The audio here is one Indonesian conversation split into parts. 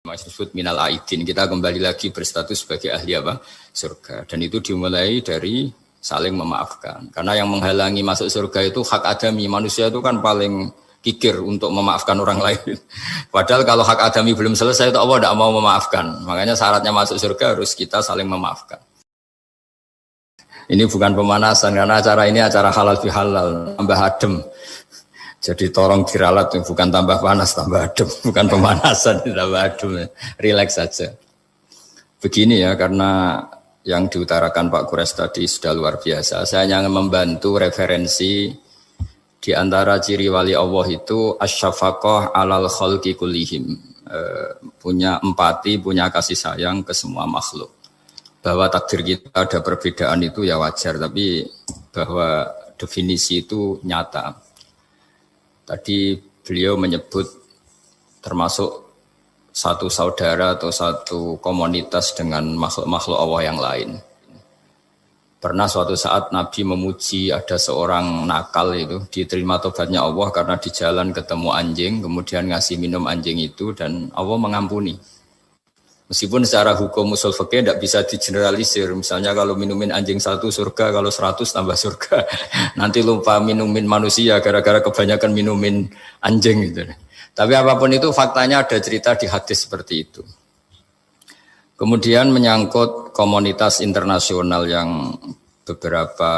Disebut minal aidin, kita kembali lagi berstatus sebagai ahli apa? Surga. Dan itu dimulai dari saling memaafkan. Karena yang menghalangi masuk surga itu hak adami. Manusia itu kan paling kikir untuk memaafkan orang lain. Padahal kalau hak adami belum selesai itu Allah tidak mau memaafkan. Makanya syaratnya masuk surga harus kita saling memaafkan. Ini bukan pemanasan karena acara ini acara halal bihalal, tambah adem. Jadi tolong diralat, bukan tambah panas, tambah adem. Bukan pemanasan, tambah adem. Relax saja. Begini ya, karena yang diutarakan Pak Kures tadi sudah luar biasa. Saya hanya membantu referensi di antara ciri wali Allah itu asyafaqah alal khalqi kullihim. Punya empati, punya kasih sayang ke semua makhluk. Bahwa takdir kita ada perbedaan itu ya wajar, tapi bahwa definisi itu nyata. Tadi beliau menyebut termasuk satu saudara atau satu komunitas dengan makhluk-makhluk Allah yang lain. Pernah suatu saat Nabi memuji ada seorang nakal itu, diterima tobatnya Allah karena di jalan ketemu anjing, kemudian ngasih minum anjing itu dan Allah mengampuni. Meskipun secara hukum usul fikih tidak bisa digeneralisir. Misalnya kalau minumin anjing 1 surga, kalau 100 tambah surga. Nanti lupa minumin manusia gara-gara kebanyakan minumin anjing gitu. Tapi apapun itu faktanya ada cerita di hadis seperti itu. Kemudian menyangkut komunitas internasional yang beberapa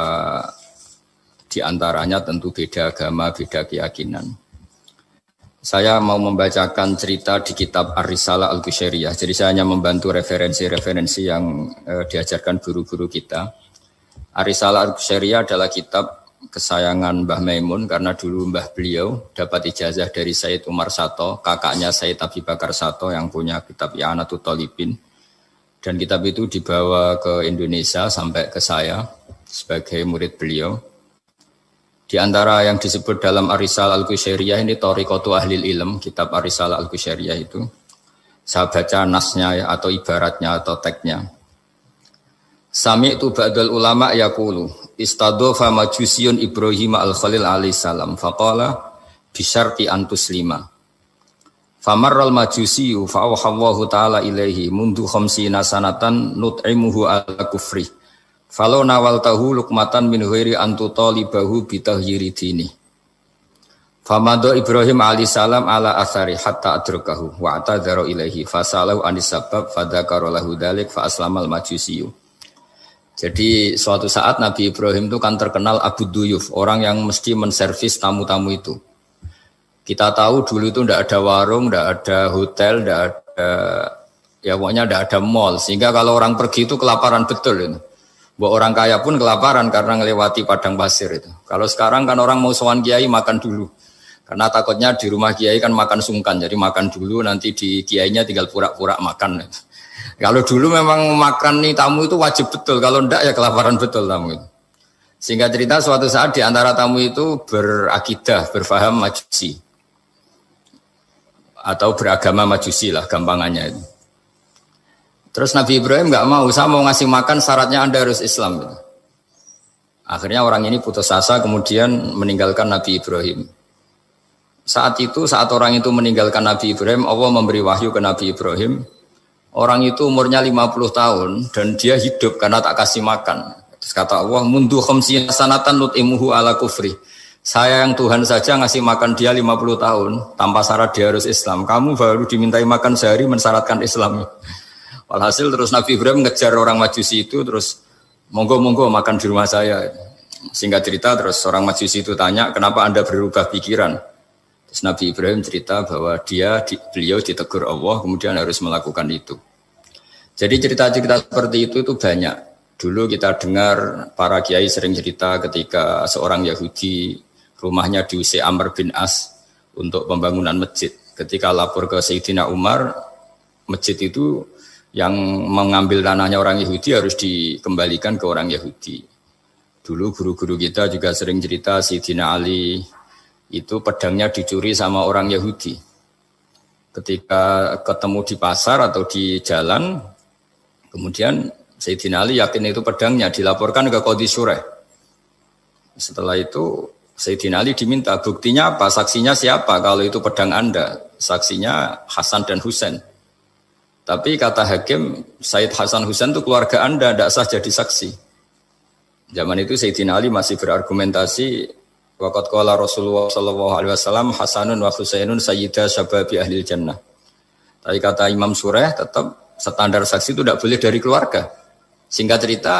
diantaranya tentu beda agama, beda keyakinan. Saya mau membacakan cerita di kitab Ar-Risalah Al-Qushairiyah. Jadi saya hanya membantu referensi-referensi yang diajarkan guru-guru kita. Ar-Risalah Al-Qushairiyah adalah kitab kesayangan Mbah Maimun karena dulu mbah beliau dapat ijazah dari Said Umar Sato, kakaknya Said Abi Bakar Sato yang punya kitab I'anatul Thalibin. Dan kitab itu dibawa ke Indonesia sampai ke saya sebagai murid beliau. Di antara yang disebut dalam Ar-Risalah Al-Qushairiyah ini Thariqatu Ahlil Ilm, kitab Ar-Risalah Al-Qushairiyah itu. Saya baca nasnya ya, atau ibaratnya atau teksnya. Sami'tu ba'dal ulama yaqulu istadhafa majusiyun Ibrahim al-Khalil alaihi salam faqala bisyarti antuslima. Famarral majusiyu fa'awhallahu ta'ala ilaihi mundu khamsina sanatan nut'imuhu ala kufri. Falau nawal tahu lukmatan min ghairi antu talibahu bitahyiri dini. Famado Ibrahim alaihissalam ala athari hatta adrakahu wa atadhara ilaihi fasalahu anis sabab fadzakara lahu dzalik fa aslamal majusiyu. Jadi suatu saat Nabi Ibrahim itu kan terkenal Abu Duyuf, orang yang mesti menservis tamu-tamu itu. Kita tahu dulu itu tidak ada warung, tidak ada hotel, tidak ada, ya pokoknya tidak ada mall. Sehingga kalau orang pergi itu kelaparan betul itu. Buat orang kaya pun kelaparan karena melewati padang pasir itu. Kalau sekarang kan orang mau sowan kiai makan dulu. Karena takutnya di rumah kiai kan makan sungkan. Jadi makan dulu nanti di kiainya tinggal pura-pura makan. Kalau dulu memang makan nih tamu itu wajib betul. Kalau enggak ya kelaparan betul tamu itu. Sehingga cerita suatu saat di antara tamu itu berakidah, berfaham majusi. Atau beragama majusi lah gampangannya itu. Terus Nabi Ibrahim nggak mau, saya mau ngasih makan syaratnya Anda harus Islam. Gitu. Akhirnya orang ini putus asa kemudian meninggalkan Nabi Ibrahim. Saat orang itu meninggalkan Nabi Ibrahim, Allah memberi wahyu ke Nabi Ibrahim. Orang itu umurnya 50 tahun dan dia hidup karena tak kasih makan. Terus kata Allah, mundu khamsina sanatan nut'imuhu ala kufri. Saya yang Tuhan saja ngasih makan dia 50 tahun tanpa syarat dia harus Islam. Kamu baru dimintai makan sehari mensyaratkan Islam. Walhasil terus Nabi Ibrahim ngejar orang majusi itu terus monggo makan di rumah saya. Singkat cerita terus orang majusi itu tanya kenapa Anda berubah pikiran. Terus Nabi Ibrahim cerita bahwa beliau ditegur Allah kemudian harus melakukan itu. Jadi cerita-cerita seperti itu banyak. Dulu kita dengar para kiai sering cerita ketika seorang Yahudi rumahnya diusir Amr bin As untuk pembangunan masjid. Ketika lapor ke Sayyidina Umar, masjid itu yang mengambil tanahnya orang Yahudi harus dikembalikan ke orang Yahudi. Dulu guru-guru kita juga sering cerita Sayyidina Ali itu pedangnya dicuri sama orang Yahudi. Ketika ketemu di pasar atau di jalan, kemudian Sayyidina Ali yakin itu pedangnya, dilaporkan ke Qadhi Syureh. Setelah itu Sayyidina Ali diminta buktinya apa, saksinya siapa kalau itu pedang Anda. Saksinya Hasan dan Husain. Tapi kata hakim, Said Hasan Husain itu keluarga Anda, tidak sah jadi saksi. Zaman itu Sayyidina Ali masih berargumentasi, waqad qala Rasulullah sallallahu alaihi wasallam Hasanun wa Husainun sayyida syababi ahlil jannah. Tapi kata Imam Sureh tetap standar saksi itu tidak boleh dari keluarga. Singkat cerita,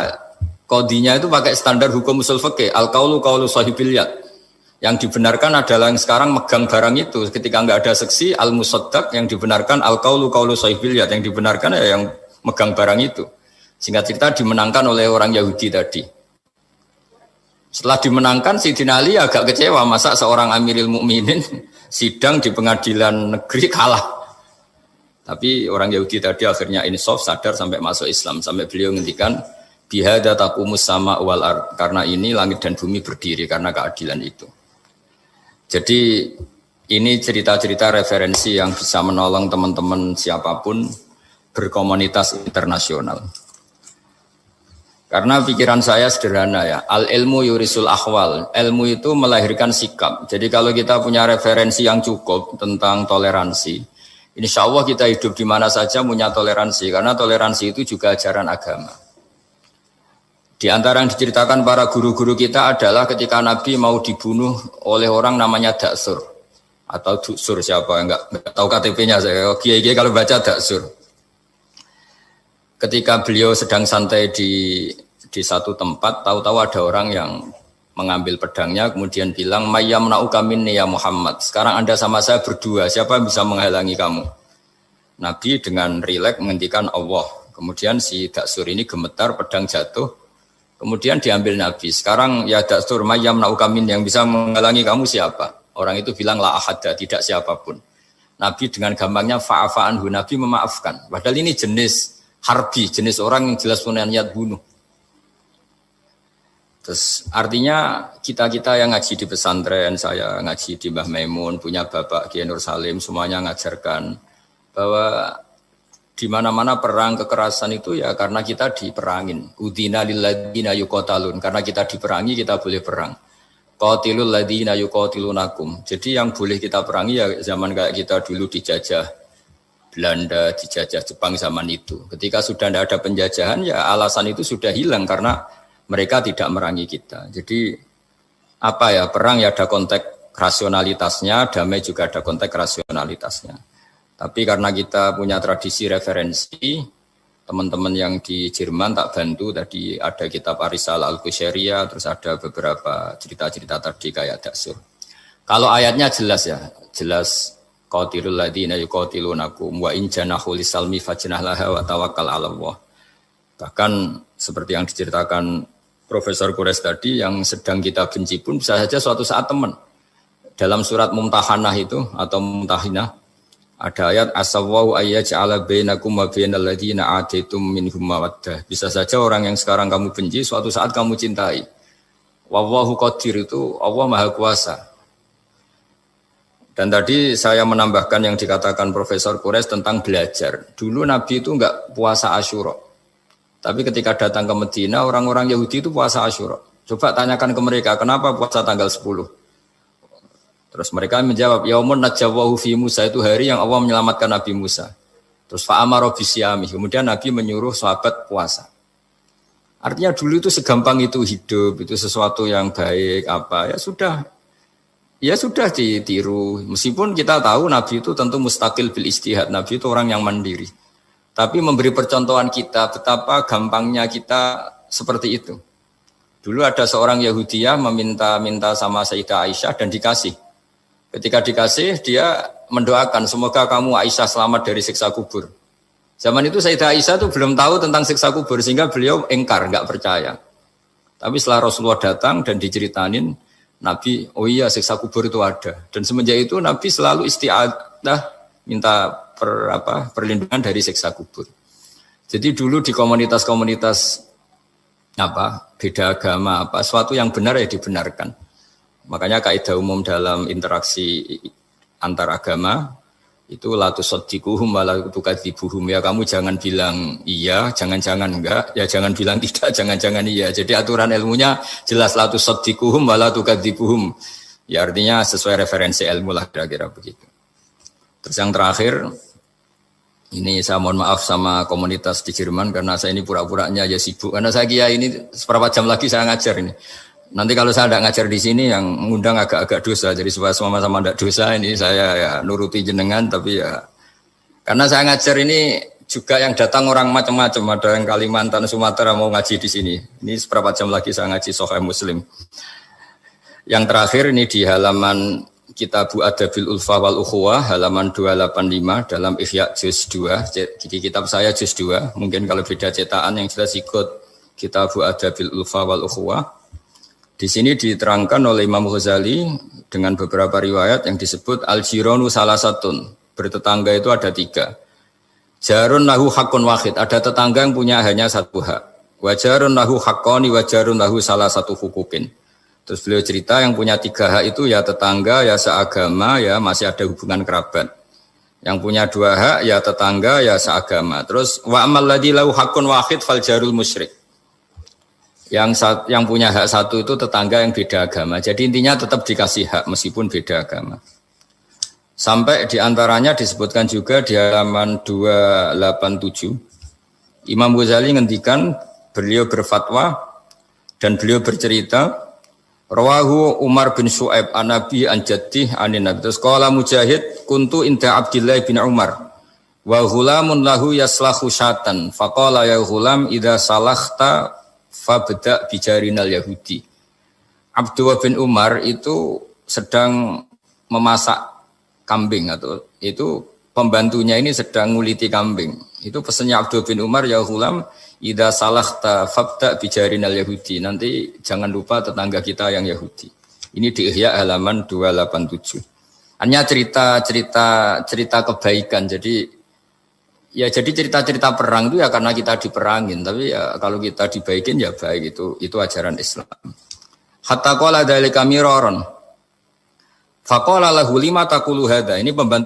qadhinya itu pakai standar hukum usul fikih, al-qaulu qaulu sahibil yad. Yang dibenarkan adalah yang sekarang megang barang itu. Ketika nggak ada saksi, al-musaddaq yang dibenarkan al-qaulu qaulu sahibil yad, yang dibenarkan ya yang megang barang itu. Singkat cerita dimenangkan oleh orang Yahudi tadi. Setelah dimenangkan, Sayyidina Ali agak kecewa, masa seorang Amirul Mukminin sidang di pengadilan negeri kalah. Tapi orang Yahudi tadi akhirnya insaf, sadar sampai masuk Islam, sampai beliau ngendikan bihada taqumus sama wal ard, karena ini langit dan bumi berdiri karena keadilan itu. Jadi ini cerita-cerita referensi yang bisa menolong teman-teman siapapun berkomunitas internasional. Karena pikiran saya sederhana ya, al-ilmu yurisul ahwal, ilmu itu melahirkan sikap. Jadi kalau kita punya referensi yang cukup tentang toleransi, insya Allah kita hidup di mana saja punya toleransi, karena toleransi itu juga ajaran agama. Di antara yang diceritakan para guru-guru kita adalah ketika Nabi mau dibunuh oleh orang namanya Daksur, atau Duksur siapa, enggak tahu KTP-nya saya, kiai-kiai kalau baca Daksur. Ketika beliau sedang santai di satu tempat, tahu-tahu ada orang yang mengambil pedangnya, kemudian bilang, mayyamna'uka minni ya Muhammad, sekarang Anda sama saya berdua, siapa yang bisa menghalangi kamu? Nabi dengan rileks menghentikan Allah. Kemudian si Daksur ini gemetar, pedang jatuh, kemudian diambil Nabi. Sekarang ya Daksur, mayyamna'uka minni, yang bisa menghalangi kamu siapa? Orang itu bilang, la ahada, tidak siapapun. Nabi dengan gampangnya fa'afa'anhu, Nabi memaafkan. Padahal ini jenis harbi, jenis orang yang jelas punya niat bunuh. Terus artinya kita-kita yang ngaji di pesantren, saya ngaji di Mbah Maimun, punya Bapak Kiai Nur Salim, semuanya ngajarkan bahwa di mana-mana perang kekerasan itu ya karena kita diperangin. Udina lilladzina yuqatalun, karena kita diperangi kita boleh perang. Qatilul ladzina yuqatilunakum. Jadi yang boleh kita perangi ya zaman kayak kita dulu dijajah Belanda, dijajah Jepang zaman itu. Ketika sudah tidak ada penjajahan ya alasan itu sudah hilang karena mereka tidak merangi kita. Jadi apa ya, perang ya ada konteks rasionalitasnya, damai juga ada konteks rasionalitasnya. Tapi karena kita punya tradisi referensi, teman-teman yang di Jerman tak bantu, tadi ada kitab Ar-Risalah Al-Qushairiyah, terus ada beberapa cerita-cerita tadi kayak Daksur. Kalau ayatnya jelas ya, jelas qatilul ladzina yuqatilunakum wa in janahu lisalmi fajnah laha wa tawakkal 'ala Allah. Bahkan seperti yang diceritakan Profesor Quraisy tadi, yang sedang kita benci pun bisa saja suatu saat teman. Dalam surat Mumtahanah itu atau Mumtahinah ada ayat asawwau ayyaj'ala bainakum wa bainal ladzina ataitum minhum mawaddah. Bisa saja orang yang sekarang kamu benci suatu saat kamu cintai. Wallahu qadir, itu Allah Maha Kuasa. Dan tadi saya menambahkan yang dikatakan Profesor Quraisy tentang belajar. Dulu Nabi itu enggak puasa Asyura. Tapi ketika datang ke Medina, orang-orang Yahudi itu puasa Asyura. Coba tanyakan ke mereka, kenapa puasa tanggal 10? Terus mereka menjawab, yaumun najawwahu fi Musa, itu hari yang Allah menyelamatkan Nabi Musa. Terus fa'amara bisyami, kemudian Nabi menyuruh sahabat puasa. Artinya dulu itu segampang itu hidup, itu sesuatu yang baik, apa, ya sudah ditiru. Meskipun kita tahu Nabi itu tentu mustaqil bil istihad, Nabi itu orang yang mandiri. Tapi memberi percontohan kita betapa gampangnya kita seperti itu. Dulu ada seorang Yahudiyah meminta sama Sayyidah Aisyah dan dikasih. Ketika dikasih, dia mendoakan semoga kamu Aisyah selamat dari siksa kubur. Zaman itu Sayyidah Aisyah itu belum tahu tentang siksa kubur sehingga beliau engkar, enggak percaya. Tapi setelah Rasulullah datang dan diceritanin, Nabi, oh iya siksa kubur itu ada. Dan semenjak itu Nabi selalu isti'adah minta perlindungan dari siksa kubur. Jadi dulu di komunitas-komunitas beda agama suatu yang benar ya dibenarkan. Makanya kaidah umum dalam interaksi antar agama itu la tusaddiquhum wa la tukadzibuhum, ya kamu jangan bilang iya, jangan-jangan enggak, ya jangan bilang tidak, jangan-jangan iya. Jadi aturan ilmunya jelas la tusaddiquhum wa la tukadzibuhum. Ya artinya sesuai referensi ilmu lah kira-kira begitu. Terus yang terakhir, Ini saya mohon maaf sama komunitas di Jerman karena saya ini pura-puranya aja sibuk. Karena saya kira ini seberapa jam lagi saya ngajar ini. Nanti kalau saya tidak ngajar di sini yang mengundang agak-agak dosa. Jadi supaya sama-sama tidak dosa ini saya ya nuruti jenengan. Tapi ya karena saya ngajar ini juga yang datang orang macam-macam. Ada yang Kalimantan, Sumatera mau ngaji di sini. Ini seberapa jam lagi saya ngaji Sahih Muslim. Yang terakhir ini di halaman Kitabu Adabil Ulfa wal Ukhuwah halaman 285 dalam Ihya juz 2. Jadi kitab saya juz 2. Mungkin kalau beda cetakan yang jelas ikut Kitabu Adabil Ulfa wal Ukhuwah. Di sini diterangkan oleh Imam Ghazali dengan beberapa riwayat yang disebut al-jiranu salasatun. Bertetangga itu ada 3. Jarun lahu hakun wahid. Ada tetangga yang punya hanya 1 hak. Wajarun lahu haqqani wajarun lahu salah satu hukukin. Terus beliau cerita yang punya 3 hak itu ya tetangga, ya seagama, ya masih ada hubungan kerabat. Yang punya 2 hak ya tetangga, ya seagama. Terus wa amal ladzi lahu haqqun wahid fal jarul musyrik. Yang punya hak 1 itu tetangga yang beda agama. Jadi intinya tetap dikasih hak meskipun beda agama. Sampai diantaranya disebutkan juga di halaman 287. Imam Ghazali ngendikan beliau berfatwa dan beliau bercerita Rawahu Umar bin Shu'aib an Nabi an Jaddih anin Nabi. Terus qala Mujahid kuntu inda Abdullah bin Umar wa ghulamun lahu yaslahu syatan faqala ya ghulam idza salakhta fabda bijarinal yahudi. Abdullah bin Umar itu sedang memasak kambing atau itu pembantunya ini sedang nguliti kambing. Itu pesannya Abdullah bin Umar ya ghulam idza salahta fabda bijarinal yahudi. Nanti jangan lupa tetangga kita yang Yahudi. Ini di Ihya halaman 287. Hanya cerita kebaikan. Jadi cerita-cerita perang itu ya karena kita diperangin, tapi ya kalau kita dibaikin ya baik, itu ajaran Islam. Hatta qala dzalika miraron. Faqala lahu lima taqulu hadza. Ini pembantu